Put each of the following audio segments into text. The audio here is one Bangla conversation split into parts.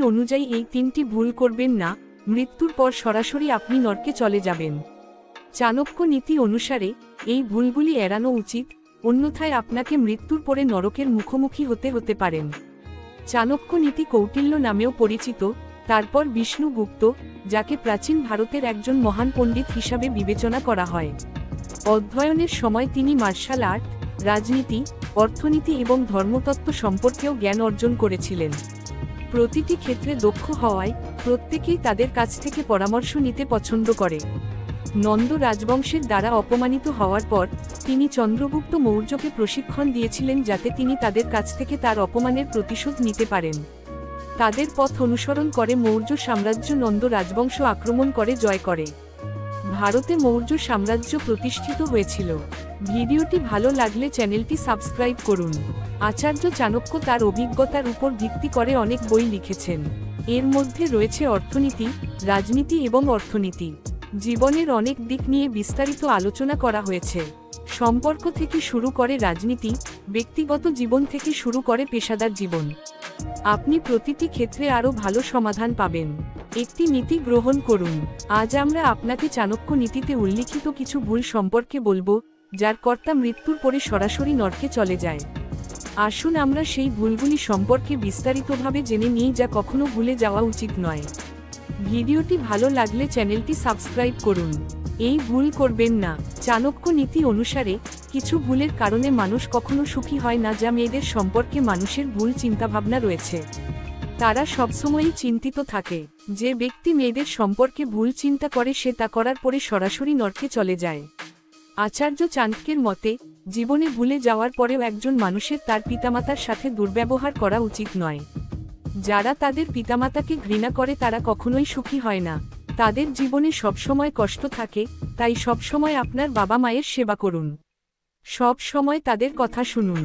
অনুযায়ী এই 3টি ভুল করবেন না, মৃত্যুর পর সরাসরি আপনি নরকে চলে যাবেন। চাণক্য নীতি অনুসারে এই ভুলগুলি এড়ানো উচিত, অন্যথায় আপনাকে মৃত্যুর পরে নরকের মুখোমুখি হতে পারেন। চাণক্য নীতি কৌটিল্য নামেও পরিচিত। তারপর বিষ্ণুগুপ্ত, যাকে প্রাচীন ভারতের একজন মহান পণ্ডিত হিসাবে বিবেচনা করা হয়। অধ্যয়নের সময় তিনি মার্শাল আর্ট, রাজনীতি, অর্থনীতি এবং ধর্মতত্ত্ব সম্পর্কেও জ্ঞান অর্জন করেছিলেন। প্রতিটি ক্ষেত্রে দক্ষ হওয়ায় প্রত্যেকেই তাদের কাছ থেকে পরামর্শ নিতে পছন্দ করে। নন্দ রাজবংশের দ্বারা অপমানিত হওয়ার পর তিনি চন্দ্রগুপ্ত মৌর্যকে প্রশিক্ষণ দিয়েছিলেন যাতে তিনি তাদের কাছ থেকে তার অপমানের প্রতিশোধ নিতে পারেন। তাদের পথ অনুসরণ করে মৌর্য সাম্রাজ্য নন্দ রাজবংশ আক্রমণ করে জয় করে। ভারতে মৌর্য সাম্রাজ্য প্রতিষ্ঠিত হয়েছিল। ভিডিওটি ভালো লাগলে চ্যানেলটি সাবস্ক্রাইব করুন। আচার্য চাণক্য তার অভিজ্ঞতার উপর ভিত্তি করে অনেক বই লিখেছেন। এর মধ্যে রয়েছে অর্থনীতি, রাজনীতি এবং অর্থনীতি। জীবনের অনেক দিক নিয়ে বিস্তারিত আলোচনা করা হয়েছে। সম্পর্ক থেকে শুরু করে রাজনীতি, ব্যক্তিগত জীবন থেকে শুরু করে পেশাদার জীবন। আপনি প্রতিটি ক্ষেত্রে আরও ভালো সমাধান পাবেন। একটি নীতি গ্রহণ করুন। আজ আমরা আপনাকে চাণক্য নীতিতে উল্লিখিত কিছু ভুল সম্পর্কে বলবো, যার কর্তা মৃত্যুর পরে সরাসরি নরকে চলে যায়। আসুন আমরা সেই ভুলগুলি সম্পর্কে বিস্তারিতভাবে জেনে নিই, যা কখনো ভুলে যাওয়া উচিত নয়। ভিডিওটি ভালো লাগলে চ্যানেলটি সাবস্ক্রাইব করুন। এই ভুল করবেন না। চাণক্য নীতি অনুসারে কিছু ভুলের কারণে মানুষ কখনো সুখী হয় না, যা মেয়েদের সম্পর্কে মানুষের ভুল চিন্তাভাবনা রয়েছে। তারা সবসময়ই চিন্তিত থাকে। যে ব্যক্তি মেয়েদের সম্পর্কে ভুল চিন্তা করে সে তা করার পরে সরাসরি নরকে চলে যায়। আচার্য চাণক্যের মতে জীবনে ভুলে যাওয়ার পরেও একজন মানুষের তার পিতামাতার সাথে দুর্ব্যবহার করা উচিত নয়। যারা তাদের পিতামাতাকে ঘৃণা করে তারা কখনোই সুখী হয় না। তাদের জীবনে সবসময় কষ্ট থাকে, তাই সবসময় আপনার বাবা মায়ের সেবা করুন। সব সময় তাদের কথা শুনুন।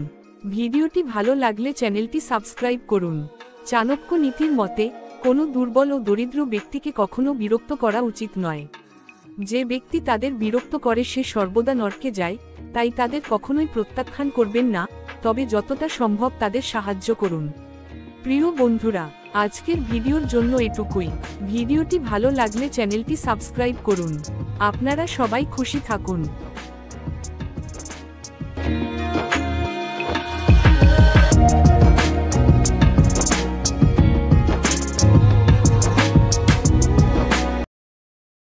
ভিডিওটি ভালো লাগলে চ্যানেলটি সাবস্ক্রাইব করুন। চাণক্য নীতির মতে কোনো দুর্বল ও দরিদ্র ব্যক্তিকে কখনো বিরক্ত করা উচিত নয়। যে ব্যক্তি তাদের বিরক্ত করে সে সর্বদা নরকে যায়, তাই তাদের কখনোই প্রত্যাখ্যান করবেন না, তবে যতটা সম্ভব তাদের সাহায্য করুন। প্রিয় বন্ধুরা, আজকের ভিডিওর জন্য এটুকুই। ভিডিওটি ভালো লাগলে চ্যানেলটি সাবস্ক্রাইব করুন। আপনারা সবাই খুশি থাকুন।